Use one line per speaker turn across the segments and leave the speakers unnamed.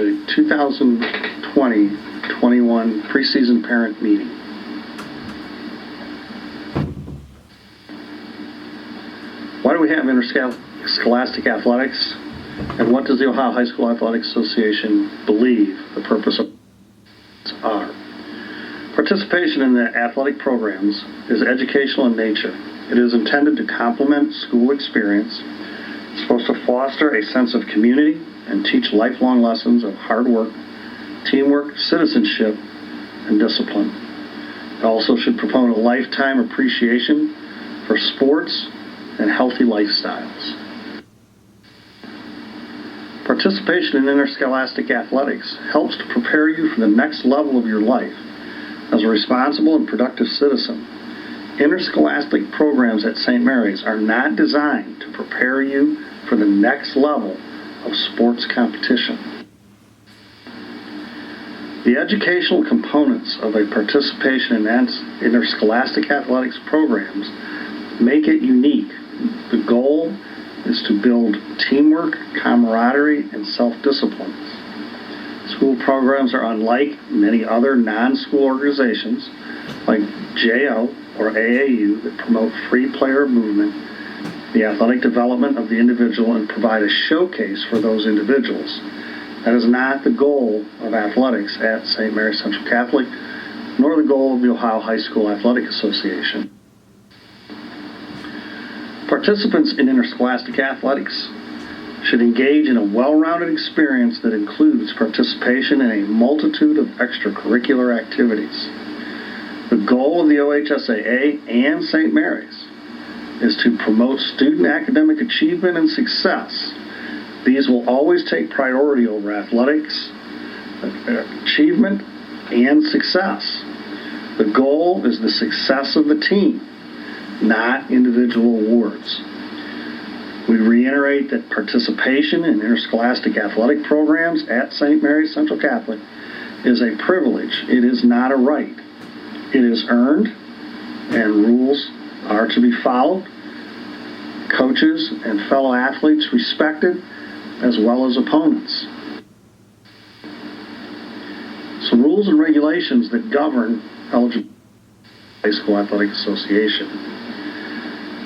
the 2020-21 preseason parent meeting. Why do we have interscholastic athletics? And what does the Ohio High School Athletic Association believe the purpose of are? Participation in the athletic programs is educational in nature. It is intended to complement school experience. It's supposed to foster a sense of community and teach lifelong lessons of hard work, teamwork, citizenship, and discipline. It also should promote a lifetime appreciation for sports and healthy lifestyles. Participation in interscholastic athletics helps to prepare you for the next level of your life as a responsible and productive citizen. Interscholastic programs at St. Mary's are not designed to prepare you for the next level of sports competition. The educational components of a participation in interscholastic athletics programs make it unique. The goal is to build teamwork, camaraderie, and self-discipline. School programs are unlike many other non-school organizations like JO or AAU that promote free player movement, the athletic development of the individual, and provide a showcase for those individuals. That is not the goal of athletics at St. Mary's Central Catholic, nor the goal of the Ohio High School Athletic Association. Participants in interscholastic athletics should engage in a well-rounded experience that includes participation in a multitude of extracurricular activities. The goal of the OHSAA and St. Mary's is to promote student academic achievement and success. These will always take priority over athletics, achievement, and success. The goal is the success of the team, not individual awards. We reiterate that participation in interscholastic athletic programs at St. Mary's Central Catholic is a privilege. It is not a right. It is earned, and rules are to be followed. Coaches and fellow athletes respected, as well as opponents. Some rules and regulations that govern Eligibility High School Athletic Association.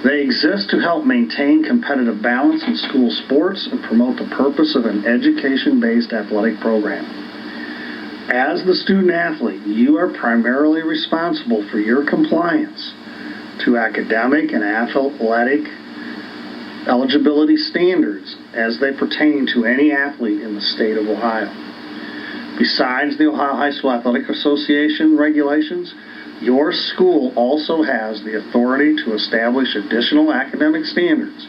They exist to help maintain competitive balance in school sports and promote the purpose of an education-based athletic program. As the student athlete, you are primarily responsible for your compliance to academic and athletic eligibility standards as they pertain to any athlete in the state of Ohio. Besides the Ohio High School Athletic Association regulations, your school also has the authority to establish additional academic standards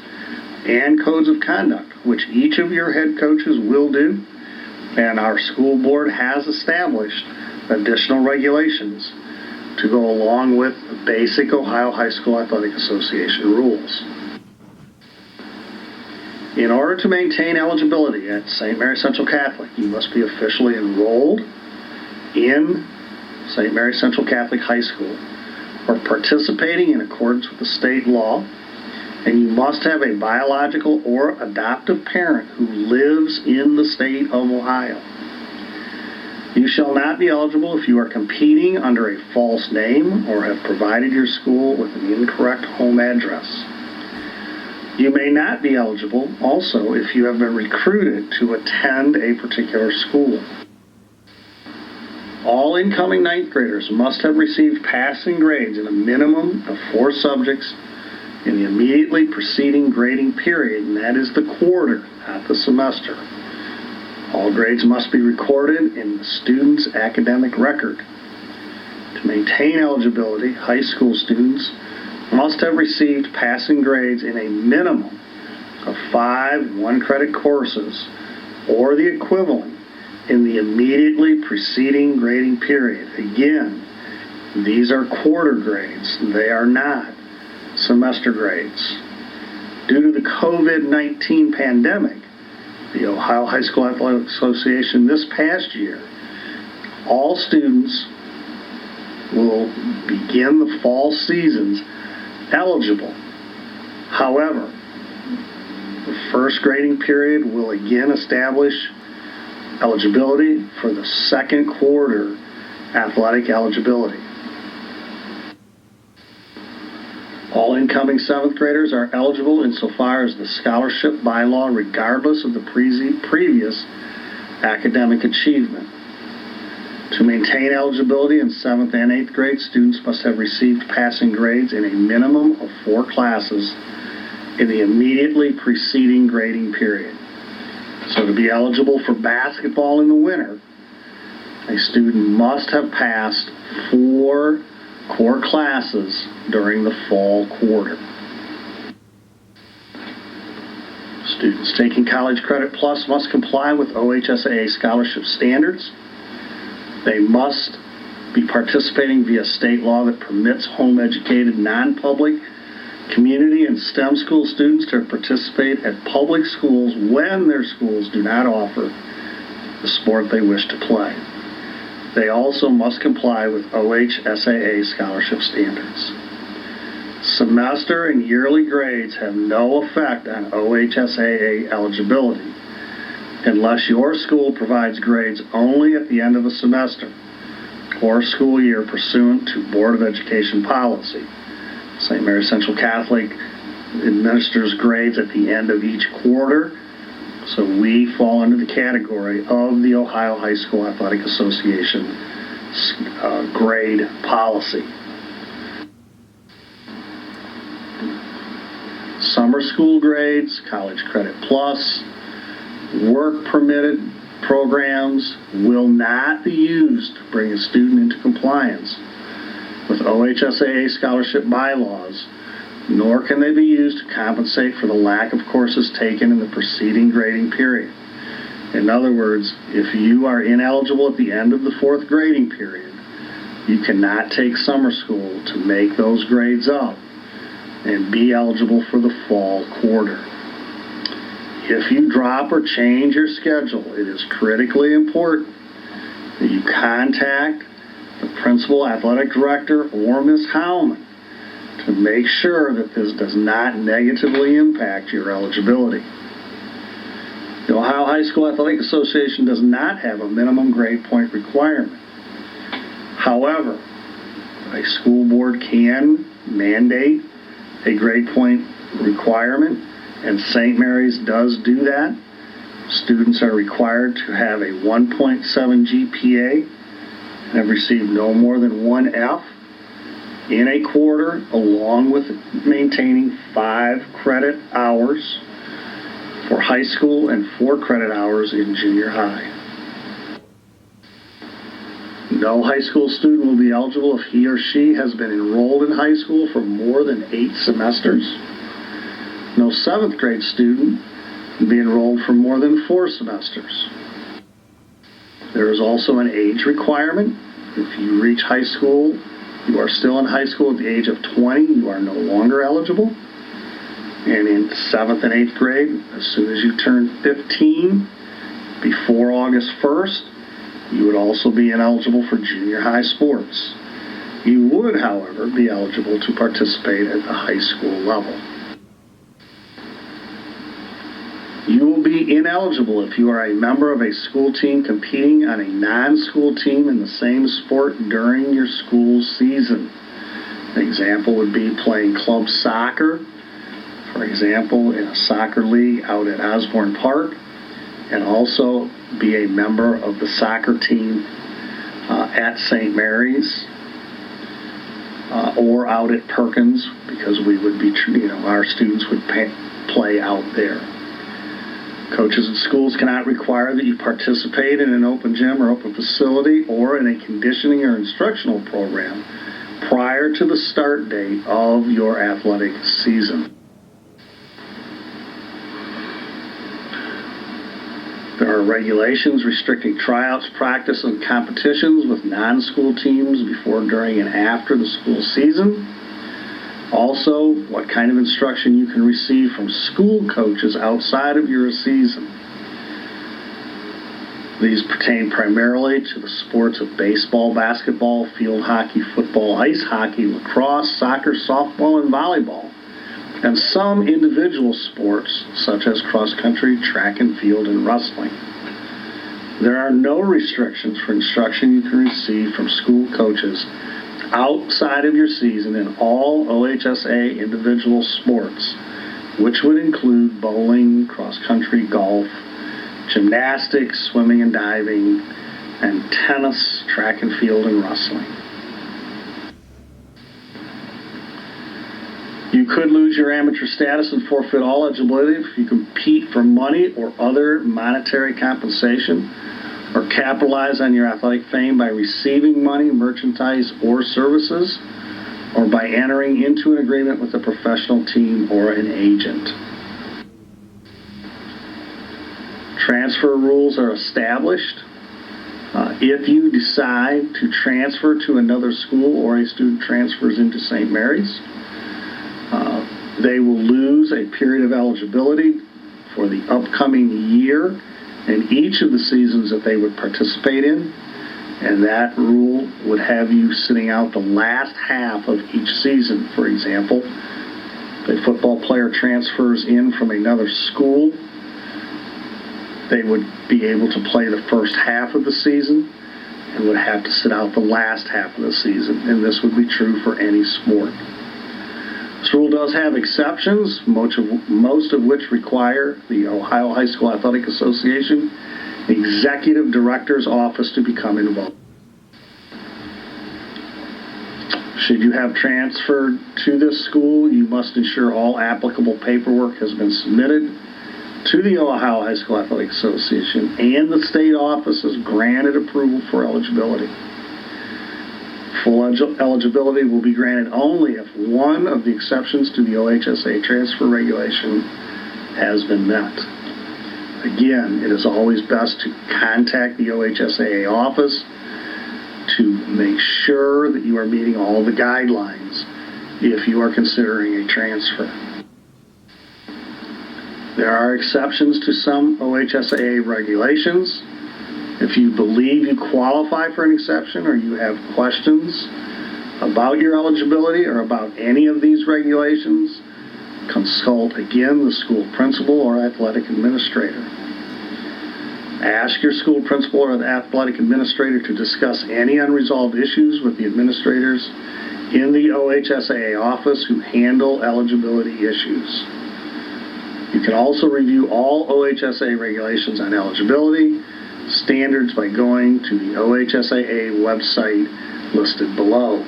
and codes of conduct, which each of your head coaches will do, and our school board has established additional regulations to go along with the basic Ohio High School Athletic Association rules. In order to maintain eligibility at St. Mary's Central Catholic, you must be officially enrolled in St. Mary's Central Catholic High School or participating in accordance with the state law, and you must have a biological or adoptive parent who lives in the state of Ohio. You shall not be eligible if you are competing under a false name or have provided your school with an incorrect home address. You may not be eligible also if you have been recruited to attend a particular school. All incoming ninth graders must have received passing grades in a minimum of 4 subjects in the immediately preceding grading period, and that is the quarter, not the semester. All grades must be recorded in the student's academic record. To maintain eligibility, high school students must have received passing grades in a minimum of 5 one-credit courses or the equivalent in the immediately preceding grading period. Again, these are quarter grades. They are not semester grades. Due to the COVID-19 pandemic, the Ohio High School Athletic Association this past year, all students will begin the fall seasons eligible. However, the first grading period will again establish Eligibility for the second quarter athletic eligibility. All incoming 7th graders are eligible insofar as the scholarship bylaw, regardless of the previous academic achievement. To maintain eligibility in 7th and 8th grade, students must have received passing grades in a minimum of 4 classes in the immediately preceding grading period. So to be eligible for basketball in the winter, a student must have passed 4 core classes during the fall quarter. Students taking College Credit Plus must comply with OHSAA scholarship standards. They must be participating via state law that permits home-educated, non-public, community and STEM school students to participate at public schools when their schools do not offer the sport they wish to play. They also must comply with OHSAA scholarship standards. Semester and yearly grades have no effect on OHSAA eligibility unless your school provides grades only at the end of a semester or school year pursuant to Board of Education policy. St. Mary's Central Catholic administers grades at the end of each quarter, so we fall under the category of the Ohio High School Athletic Association grade policy. Summer school grades, College Credit Plus, work permitted programs will not be used to bring a student into compliance with OHSAA scholarship bylaws, nor can they be used to compensate for the lack of courses taken in the preceding grading period. In other words, if you are ineligible at the end of the 4th grading period, you cannot take summer school to make those grades up and be eligible for the fall quarter. If you drop or change your schedule, it is critically important that you contact the principal athletic director or Ms. Howman to make sure that this does not negatively impact your eligibility. The Ohio High School Athletic Association does not have a minimum grade point requirement. However, a school board can mandate a grade point requirement, and St. Mary's does do that. Students are required to have a 1.7 GPA and have received no more than 1 F in a quarter, along with maintaining 5 credit hours for high school and 4 credit hours in junior high. No high school student will be eligible if he or she has been enrolled in high school for more than 8 semesters. No 7th grade student can be enrolled for more than 4 semesters. There is also an age requirement. If you reach high school, you are still in high school at the age of 20, you are no longer eligible. And in 7th and 8th grade, as soon as you turn 15, before August 1st, you would also be ineligible for junior high sports. You would, however, be eligible to participate at the high school level. You will be ineligible if you are a member of a school team competing on a non-school team in the same sport during your school season. An example would be playing club soccer, for example, in a soccer league out at Osborne Park, and also be a member of the soccer team at St. Mary's or out at Perkins, because we would be, our students would play out there. Coaches and schools cannot require that you participate in an open gym or open facility or in a conditioning or instructional program prior to the start date of your athletic season. There are regulations restricting tryouts, practice, and competitions with non-school teams before, during, and after the school season. Also, what kind of instruction you can receive from school coaches outside of your season. These pertain primarily to the sports of baseball, basketball, field hockey, football, ice hockey, lacrosse, soccer, softball, and volleyball, and some individual sports such as cross country, track and field, and wrestling. There are no restrictions for instruction you can receive from school coaches outside of your season in all OHSAA individual sports, which would include bowling, cross-country, golf, gymnastics, swimming and diving, and tennis, track and field, and wrestling. You could lose your amateur status and forfeit all eligibility if you compete for money or other monetary compensation, or capitalize on your athletic fame by receiving money, merchandise, or services, or by entering into an agreement with a professional team or an agent. Transfer rules are established. If you decide to transfer to another school or a student transfers into St. Mary's, they will lose a period of eligibility for the upcoming year in each of the seasons that they would participate in, and that rule would have you sitting out the last half of each season. For example, if a football player transfers in from another school, they would be able to play the first half of the season and would have to sit out the last half of the season, and this would be true for any sport. This rule does have exceptions, most of which require the Ohio High School Athletic Association Executive Director's Office to become involved. Should you have transferred to this school, you must ensure all applicable paperwork has been submitted to the Ohio High School Athletic Association, and the state office has granted approval for eligibility. Full eligibility will be granted only if one of the exceptions to the OHSAA transfer regulation has been met. Again, it is always best to contact the OHSAA office to make sure that you are meeting all the guidelines if you are considering a transfer. There are exceptions to some OHSAA regulations. If you believe you qualify for an exception or you have questions about your eligibility or about any of these regulations, consult again the school principal or athletic administrator. Ask your school principal or the athletic administrator to discuss any unresolved issues with the administrators in the OHSAA office who handle eligibility issues. You can also review all OHSAA regulations on eligibility standards by going to the OHSAA website listed below.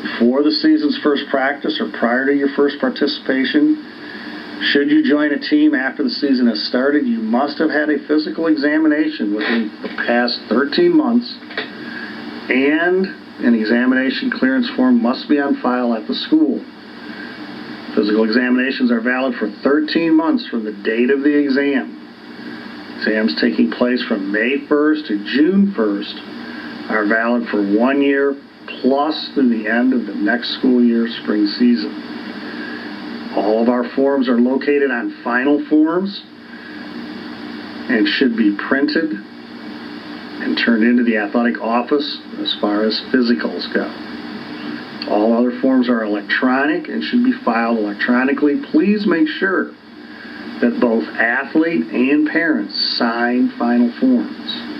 Before the season's first practice or prior to your first participation, should you join a team after the season has started, you must have had a physical examination within the past 13 months, and an examination clearance form must be on file at the school. Physical examinations are valid for 13 months from the date of the exam. Exams taking place from May 1st to June 1st are valid for 1 year plus through the end of the next school year spring season. All of our forms are located on final forms and should be printed and turned into the athletic office as far as physicals go. All other forms are electronic and should be filed electronically. Please make sure that both athlete and parents sign final forms.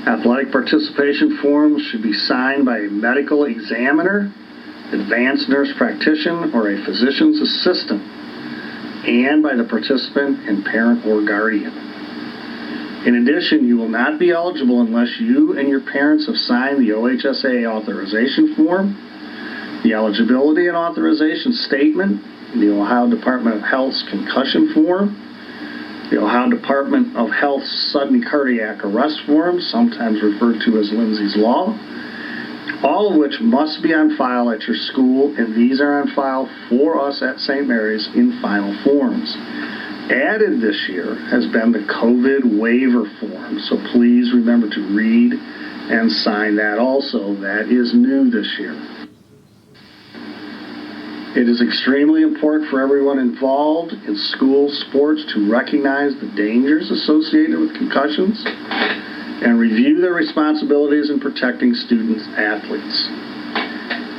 Athletic participation forms should be signed by a medical examiner, advanced nurse practitioner, or a physician's assistant, and by the participant and parent or guardian. In addition, you will not be eligible unless you and your parents have signed the OHSAA authorization form, the eligibility and authorization statement, the Ohio Department of Health's concussion form, the Ohio Department of Health's sudden cardiac arrest form, sometimes referred to as Lindsay's Law, all of which must be on file at your school, and these are on file for us at St. Mary's in final forms. Added this year has been the COVID waiver form, so please remember to read and sign that also. That is new this year. It is extremely important for everyone involved in school sports to recognize the dangers associated with concussions and review their responsibilities in protecting student athletes.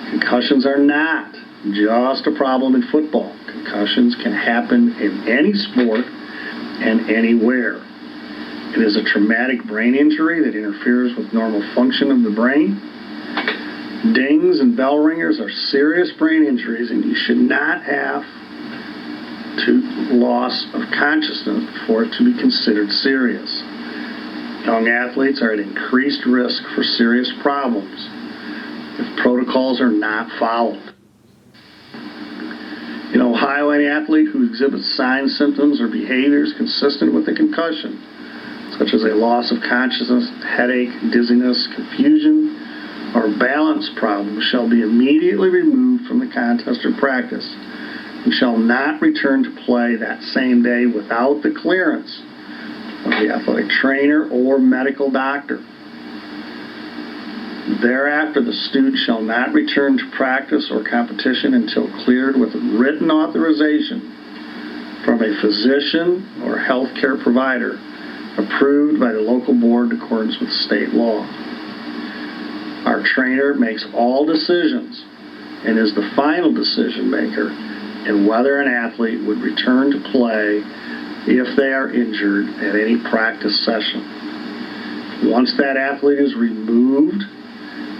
Concussions are not just a problem in football. Concussions can happen in any sport and anywhere. It is a traumatic brain injury that interferes with normal function of the brain. Dings and bell ringers are serious brain injuries, and you should not have loss of consciousness for it to be considered serious. Young athletes are at increased risk for serious problems if protocols are not followed. In Ohio, any athlete who exhibits signs, symptoms, or behaviors consistent with a concussion, such as a loss of consciousness, headache, dizziness, confusion, or balance problems, shall be immediately removed from the contest or practice and shall not return to play that same day without the clearance of the athletic trainer or medical doctor. Thereafter, the student shall not return to practice or competition until cleared with written authorization from a physician or healthcare provider approved by the local board in accordance with state law. Our trainer makes all decisions and is the final decision maker in whether an athlete would return to play if they are injured at any practice session. Once that athlete is removed,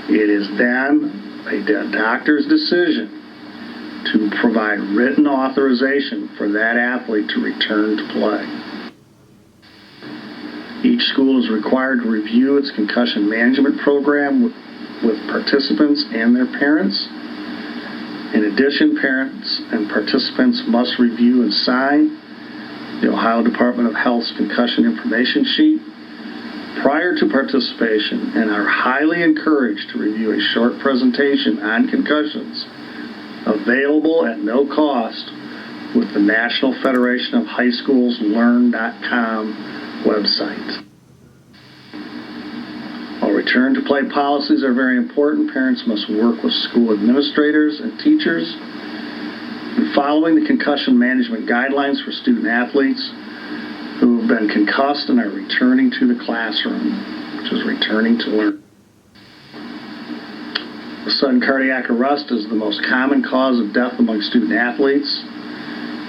it is then a doctor's decision to provide written authorization for that athlete to return to play. Each school is required to review its concussion management program with participants and their parents. In addition, parents and participants must review and sign the Ohio Department of Health's concussion information sheet prior to participation and are highly encouraged to review a short presentation on concussions available at no cost with the National Federation of High Schools Learn.com website. While return to play policies are very important, parents must work with school administrators and teachers in following the concussion management guidelines for student athletes who have been concussed and are returning to the classroom, which is returning to learn. The sudden cardiac arrest is the most common cause of death among student athletes.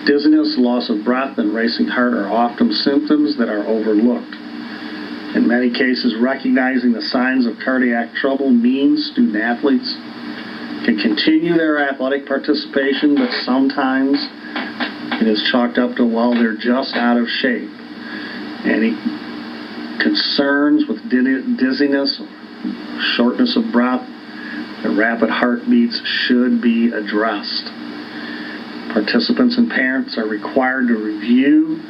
Dizziness, loss of breath, and racing heart are often symptoms that are overlooked. In many cases, recognizing the signs of cardiac trouble means student athletes can continue their athletic participation, but sometimes it is chalked up to, well, they're just out of shape. Any concerns with dizziness, shortness of breath, and rapid heartbeats should be addressed. Participants and parents are required to review